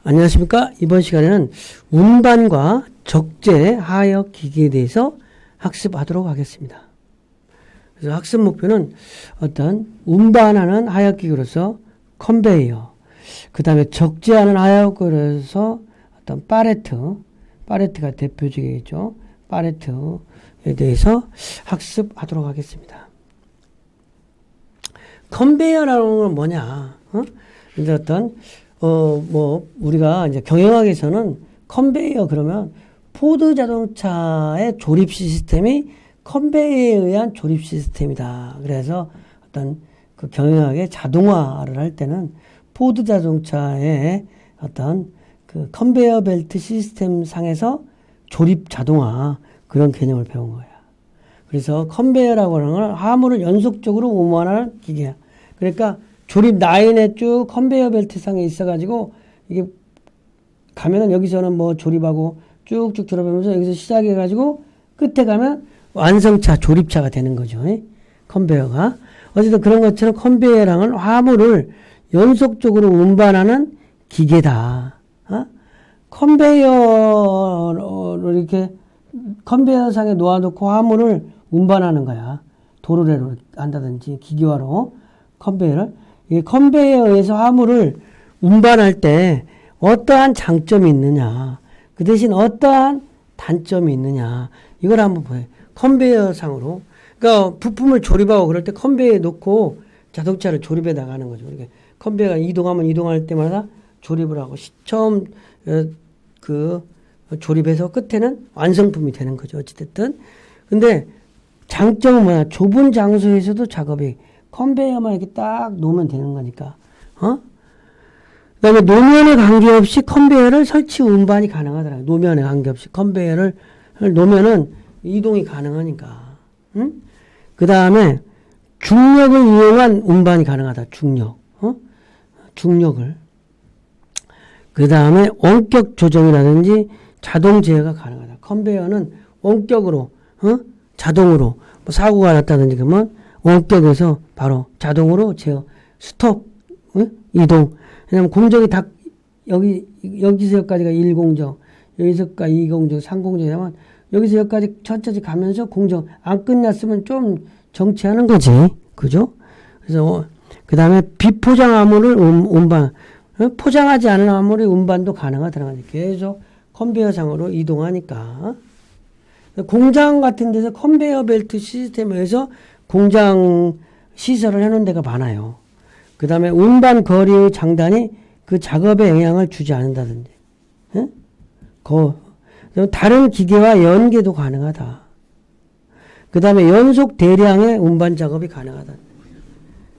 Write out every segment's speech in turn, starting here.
안녕하십니까? 이번 시간에는 운반과 적재 하역 기기에 대해서 학습하도록 하겠습니다. 그래서 학습 목표는 어떤 운반하는 하역 기구로서 컨베이어, 그 다음에 적재하는 하역 기구로서 어떤 파레트가 대표적이겠죠. 파레트에 대해서 학습하도록 하겠습니다. 컨베이어라는 건 뭐냐? 이제 어떤 우리가 이제 경영학에서는 컨베이어 그러면 포드 자동차의 조립 시스템이 컨베이어에 의한 조립 시스템이다. 그래서 어떤 그 경영학의 자동화를 할 때는 포드 자동차의 어떤 그 컨베이어 벨트 시스템 상에서 조립 자동화 그런 개념을 배운 거야. 그래서 컨베이어라고 하는 건 화물을 연속적으로 운반하는 기계야. 그러니까 조립 라인에 쭉 컨베이어 벨트 상에 있어가지고 이게 가면은 여기서는 뭐 조립하고 쭉쭉 조립하면서 여기서 시작해가지고 끝에 가면 완성차, 조립차가 되는 거죠. 컨베이어가. 어쨌든 그런 것처럼 컨베이어랑은 화물을 연속적으로 운반하는 기계다. 컨베이어를 이렇게 컨베이어 상에 놓아놓고 화물을 운반하는 거야. 도로래로 한다든지 기계화로 컨베이어를. 이 컨베이어에 의해서 화물을 운반할 때 어떠한 장점이 있느냐, 그 대신 어떠한 단점이 있느냐, 이걸 한번 보여요. 컨베이어 상으로. 그러니까 부품을 조립하고 그럴 때 컨베이어에 놓고 자동차를 조립해 나가는 거죠. 이렇게 컨베이어가 이동할 때마다 조립을 하고 처음 그 조립해서 끝에는 완성품이 되는 거죠. 어찌됐든. 근데 장점은 뭐냐? 좁은 장소에서도 작업이 컨베이어만 이렇게 딱 놓으면 되는 거니까. 그 다음에 노면에 관계없이 컨베이어를 설치 운반이 가능하더라고요. 노면에 관계없이 컨베이어를 놓으면은 이동이 가능하니까. 그 다음에 중력을 이용한 운반이 가능하다. 중력을. 그 다음에 원격 조정이라든지 자동 제어가 가능하다. 컨베이어는 원격으로, 자동으로 뭐 사고가 났다든지 그러면 원격에서 바로 자동으로 제어, 스톱, 이동. 왜냐면 공정이 다 여기서 여기까지가 1공정, 여기서까지 2공정, 3공정이라면 여기서 여기까지 천천히 가면서 공정 안 끝났으면 좀 정체하는 거지. 그죠? 그래서 그 다음에 비포장 화물을 운반, 포장하지 않은 화물의 운반도 가능하더라고요. 계속 컨베이어상으로 이동하니까. 공장 같은 데서 컨베이어 벨트 시스템에 의해서 공장 시설을 해놓은 데가 많아요. 그 다음에 운반 거리의 장단이 그 작업에 영향을 주지 않는다든지. 다른 기계와 연계도 가능하다. 그 다음에 연속 대량의 운반 작업이 가능하다.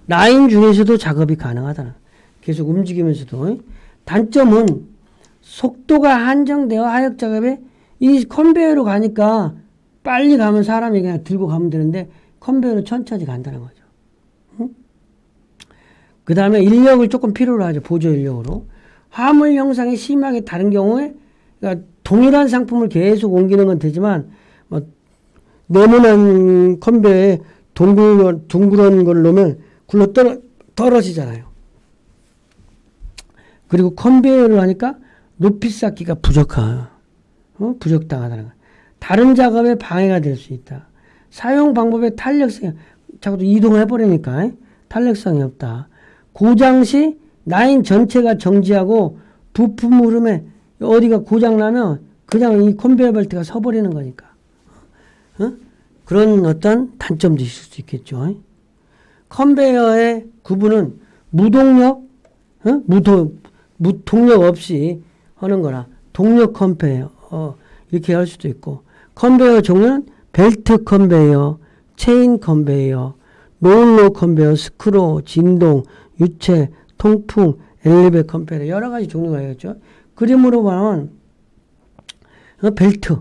라인 중에서도 작업이 가능하다. 계속 움직이면서도. 단점은 속도가 한정되어 하역 작업에 이 컨베이어로 가니까 빨리 가면 사람이 그냥 들고 가면 되는데 컨베이어로 천천히 간다는 거죠. 그 다음에 인력을 조금 필요로 하죠. 보조 인력으로. 화물 형상이 심하게 다른 경우에 그러니까 동일한 상품을 계속 옮기는 건 되지만 뭐 네모난 컨베이어에 둥그런 걸 놓으면 굴러 떨어지잖아요. 그리고 컨베이어를 하니까 높이 쌓기가 부족당하다는 거예요. 다른 작업에 방해가 될 수 있다. 사용 방법의 탄력성, 자꾸 이동해버리니까 탄력성이 없다. 고장 시 라인 전체가 정지하고 부품 흐름에 어디가 고장나면 그냥 이 컨베이어 벨트가 서버리는 거니까. 그런 어떤 단점도 있을 수 있겠죠. 컨베이어의 구분은 무동력, 무동력 없이 하는 거나 동력 컨베이어 이렇게 할 수도 있고 컨베이어 종류는 벨트 컨베이어, 체인 컨베이어, 롤러 컨베이어, 스크로, 진동, 유체, 통풍, 엘리베 컨베이어 여러 가지 종류가 있겠죠. 그림으로 보면 벨트,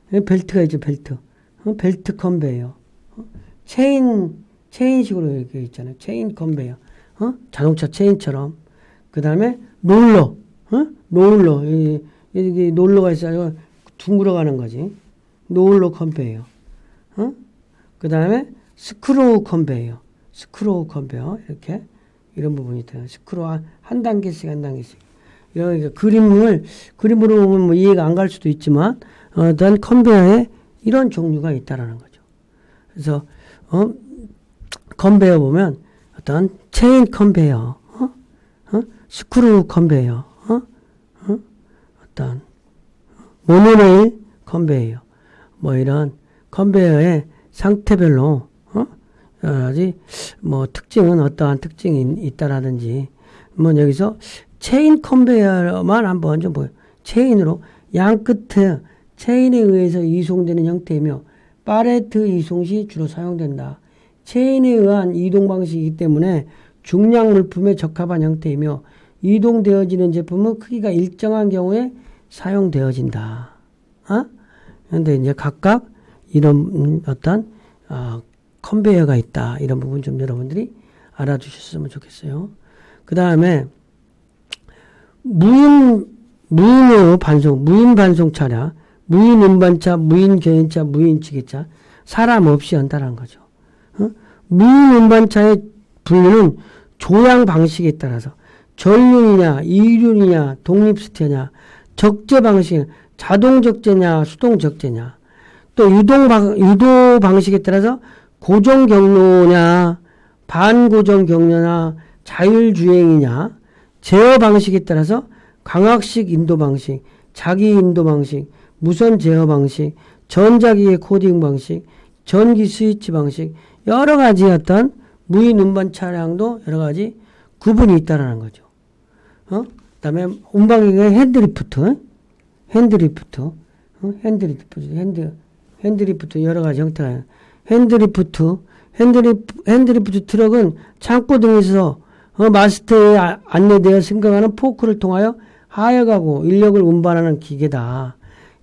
벨트가 있죠. 벨트 컨베이어, 체인식으로 이렇게 있잖아요. 체인 컨베이어, 자동차 체인처럼. 그 다음에 롤러, 여기 롤러가 있어요. 둥그러 가는 거지. 롤러 컨베이어. 그 다음에 스크로우 컨베이어. 이렇게. 이런 부분이 있어요. 스크로우 한 단계씩. 이런 그림으로 보면 뭐 이해가 안 갈 수도 있지만, 어떤 컨베어에 이런 종류가 있다라는 거죠. 그래서, 컨베어 보면 어떤 체인 컨베어, 스크루 컨베어, 어떤 모노레일 컨베어, 뭐 이런 컨베어의 상태별로, 여러 가지, 뭐 특징은 어떠한 특징이 있다라든지, 뭐 여기서 체인 컨베어만 한번 좀 보여. 체인으로 양 끝에 체인에 의해서 이송되는 형태이며 파레트 이송 시 주로 사용된다. 체인에 의한 이동 방식이기 때문에 중량 물품에 적합한 형태이며 이동되어지는 제품은 크기가 일정한 경우에 사용되어진다. 그런데 이제 각각 이런 어떤 컨베이어가 있다. 이런 부분 좀 여러분들이 알아두셨으면 좋겠어요. 그 다음에 무인으로 반송, 무인 반송 차량, 무인 운반차, 무인 견인차, 무인 지게차, 사람 없이 한다는 거죠. 무인 운반차의 분류는 조향 방식에 따라서 전륜이냐, 이륜이냐, 독립스티어냐, 적재 방식, 자동 적재냐, 수동 적재냐, 또 유도 방식에 따라서 고정 경로냐, 반고정 경로냐, 자율주행이냐, 제어 방식에 따라서 광학식 인도 방식, 자기 인도 방식, 무선 제어 방식, 전자기계 코딩 방식, 전기 스위치 방식, 여러 가지 어떤 무인 운반 차량도 여러 가지 구분이 있다라는 거죠. 그 다음에 운반기의 핸드리프트 여러 가지 형태가 핸드리프트 트럭은 창고 등에서 마스터에 안내되어 승강하는 포크를 통하여 하역하고 인력을 운반하는 기계다.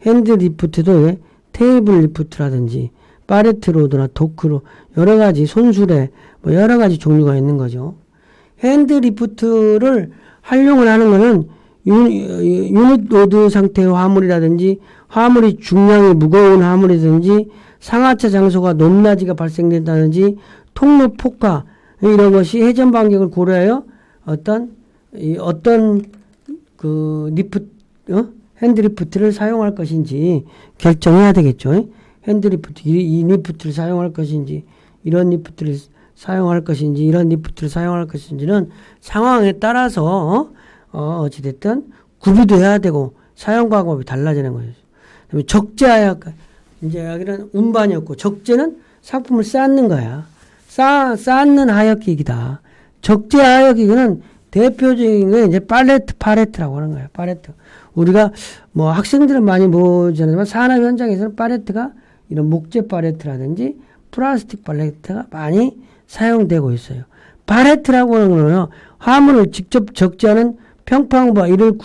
핸드리프트도 테이블 리프트라든지 파레트 로드나 도크로 여러 가지 손수레 뭐 여러 가지 종류가 있는 거죠. 핸드리프트를 활용을 하는 것은 유닛 로드 상태의 화물이라든지 화물이 중량이 무거운 화물이든지 상하차 장소가 높낮이가 발생된다든지 통로 폭파 이런 것이 회전 반경을 고려하여 어떤 핸드리프트를 사용할 것인지 결정해야 되겠죠. 핸드리프트, 이 리프트를 사용할 것인지, 이런 리프트를 사용할 것인지, 이런 리프트를 사용할 것인지는 상황에 따라서, 어찌됐든 구비도 해야 되고, 사용 방법이 달라지는 거죠. 그다음에 적재하역, 이제 여기는 운반이었고, 적재는 상품을 쌓는 거야. 쌓는 하역기기다. 적재하역기기는 대표적인 게 이제 파레트라고 하는 거예요. 파레트. 우리가 뭐 학생들은 많이 보잖아요. 산업 현장에서는 파레트가 이런 목재 파레트라든지 플라스틱 파레트가 많이 사용되고 있어요. 파레트라고 하는 거는 화물을 직접 적재하는 평평바 이를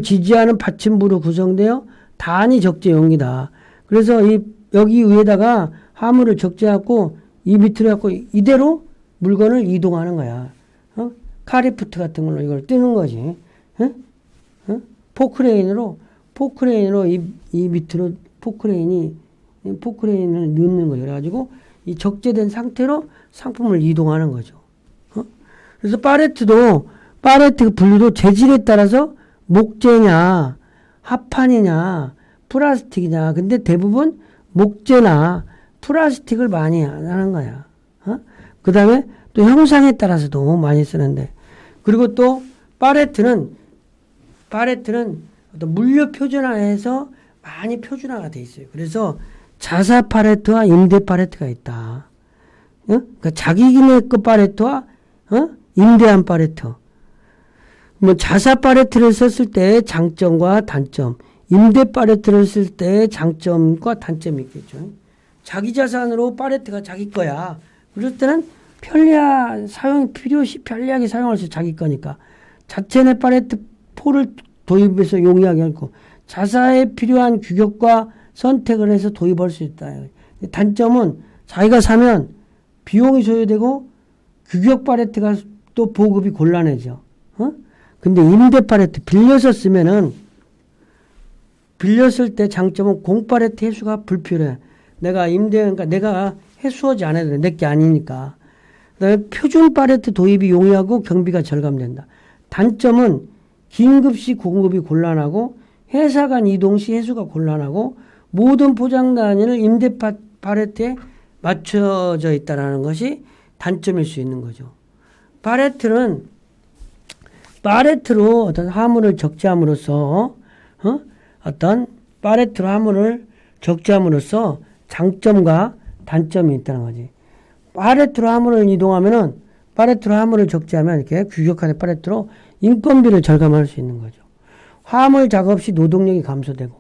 지지하는 받침부로 구성되어 단위 적재용이다. 그래서 여기 위에다가 화물을 적재하고 이 밑으로 갖고 이대로 물건을 이동하는 거야. 카리프트 같은 걸로 이걸 뜨는 거지. 포크레인으로 이 밑으로 포크레인을 넣는 거예요. 그래가지고 이 적재된 상태로 상품을 이동하는 거죠. 그래서 파레트 분류도 재질에 따라서 목재냐, 합판이냐, 플라스틱이냐. 근데 대부분 목재나 플라스틱을 많이 하는 거야. 그 다음에 또 형상에 따라서도 많이 쓰는데. 그리고 또 파레트는 어떤 물류 표준화해서 많이 표준화가 돼 있어요. 그래서 자사 파레트와 임대 파레트가 있다. 그러니까 자기네 거 파레트와 임대한 파레트. 뭐 자사 파레트를 썼을 때 장점과 단점, 임대 파레트를 쓸 때 장점과 단점이 있겠죠. 자기 자산으로 파레트가 자기 거야. 그럴 때는 사용이 필요시 편리하게 사용할 수 있어. 자기 거니까. 자체 내 파레트 포를 도입해서 용이하게 하고 자사에 필요한 규격과 선택을 해서 도입할 수 있다. 단점은 자기가 사면 비용이 소요되고 규격 파레트가 또 보급이 곤란해져. 근데 임대 파레트 빌려서 쓰면은 빌렸을 때 장점은 공파레트 해수가 불필요해. 그러니까 내가 해수하지 않아도 돼. 내게 아니니까. 그다음에 표준 파레트 도입이 용이하고 경비가 절감된다. 단점은 긴급시 공급이 곤란하고 회사 간 이동 시 해수가 곤란하고 모든 포장 단위는 임대 팔레트에 맞춰져 있다는 것이 단점일 수 있는 거죠. 팔레트로 어떤 화물을 적재함으로써 어떤 팔레트로 화물을 적재함으로써 장점과 단점이 있다는 거지. 팔레트로 화물을 이동하면은 팔레트로 화물을 적재하면 이렇게 규격화된 팔레트로 인건비를 절감할 수 있는 거죠. 화물 작업 시 노동력이 감소되고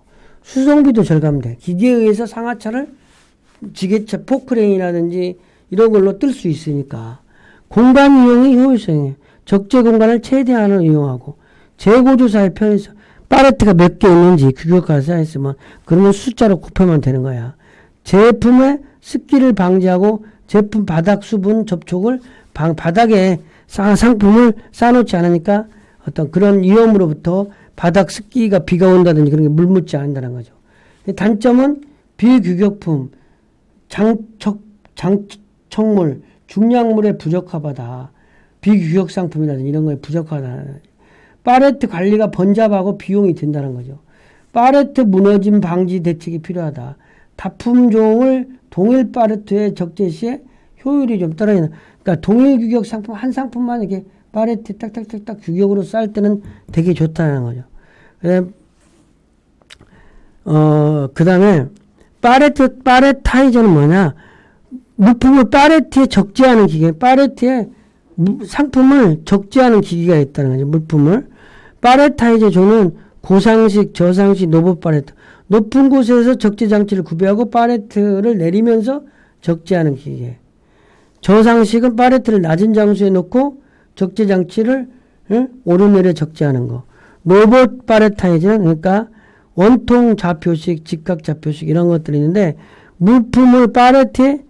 수송비도 절감돼. 기계에 의해서 상하차를 지게차, 포크레인이라든지 이런 걸로 뜰 수 있으니까 공간 이용이 효율성이에요. 적재 공간을 최대한으로 이용하고 재고조사의 편의성. 팔레트가 몇 개 있는지 규격화가 쌓여있으면 그러면 숫자로 곱하면 되는 거야. 제품의 습기를 방지하고 제품 바닥 수분 접촉을 바닥에 상품을 쌓아놓지 않으니까 어떤 그런 위험으로부터 바닥 습기가 비가 온다든지 그런 게 물 묻지 않는다는 거죠. 단점은 비규격품, 장척물, 중량물의 부적합하다. 비규격 상품이라든지 이런 거에 부적하다. 팔레트 관리가 번잡하고 비용이 든다는 거죠. 팔레트 무너짐 방지 대책이 필요하다. 다품종을 동일 팔레트에 적재 시에 효율이 좀 떨어지는. 그러니까 동일 규격 상품 한 상품만 이렇게 팔레트 딱딱딱딱 규격으로 쌀 때는 되게 좋다는 거죠. 그 다음에 팔레타이저는 뭐냐? 물품을 팔레트에 적재하는 기계, 팔레트에 상품을 적재하는 기기가 있다는 거죠. 물품을. 팔레타이저 조는 고상식, 저상식, 노브 팔레트. 높은 곳에서 적재 장치를 구비하고 팔레트를 내리면서 적재하는 기계. 저상식은 팔레트를 낮은 장소에 놓고 적재 장치를 오르내려 적재하는 거. 로봇 팔레타이저는 그러니까 원통 좌표식, 직각 좌표식 이런 것들이 있는데 물품을 팔레트에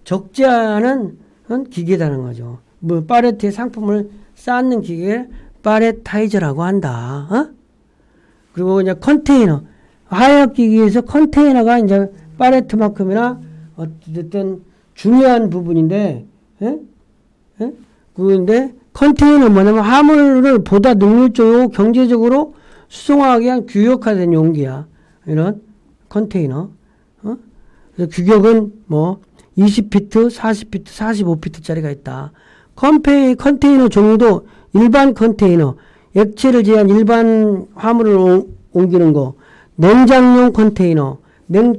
적재하는 기계라는 거죠. 뭐 팔레트에 상품을 쌓는 기계를 팔레타이저라고 한다. 그리고 이제 컨테이너. 화학 기기에서 컨테이너가 이제 팔레트만큼이나 어쨌든 중요한 부분인데, 그런데 컨테이너 뭐냐면 화물을 보다 능률적이고 경제적으로 수송하기 위한 규격화된 용기야. 이런 컨테이너. 그래서 규격은 뭐 20피트, 40피트, 45피트짜리가 있다. 컨테이너 종류도 일반 컨테이너, 액체를 제한 일반 화물을 옮기는 거, 냉장용 컨테이너,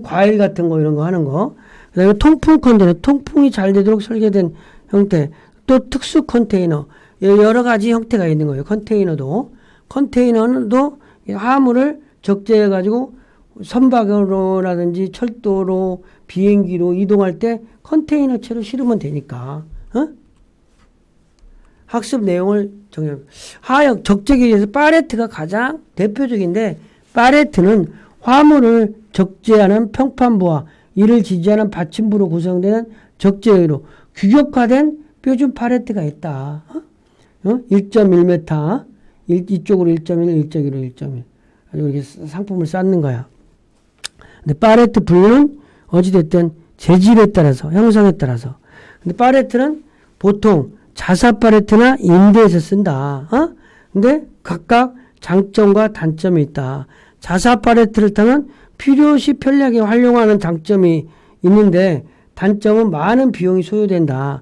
과일 같은 거 이런 거 하는 거. 그 다음에 통풍 컨테이너, 통풍이 잘 되도록 설계된 형태. 또 특수 컨테이너, 여러 가지 형태가 있는 거예요. 컨테이너는 화물을 적재해가지고 선박으로라든지 철도로 비행기로 이동할 때 컨테이너채로 실으면 되니까. 학습 내용을 정해. 하역 적재기에서 팔레트가 가장 대표적인데 팔레트는 화물을 적재하는 평판부와 이를 지지하는 받침부로 구성되는 적재기로 규격화된 표준 팔레트가 있다. 1.1m, 이쪽으로 1.1, 이쪽으로 1.1. 이렇게 상품을 쌓는 거야. 근데 팔레트 분류는 어찌됐든 재질에 따라서, 형상에 따라서. 근데 팔레트는 보통 자사 팔레트나 임대에서 쓴다. 근데 각각 장점과 단점이 있다. 자사 팔레트를 타면 필요시 편리하게 활용하는 장점이 있는데 단점은 많은 비용이 소요된다.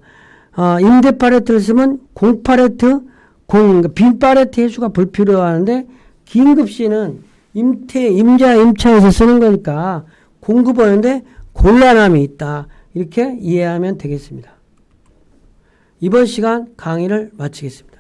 임대 팔레트를 쓰면 공 팔레트, 그러니까 빈 팔레트 해수가 불필요하는데 긴급시는 임차에서 쓰는 거니까 공급하는데 곤란함이 있다. 이렇게 이해하면 되겠습니다. 이번 시간 강의를 마치겠습니다.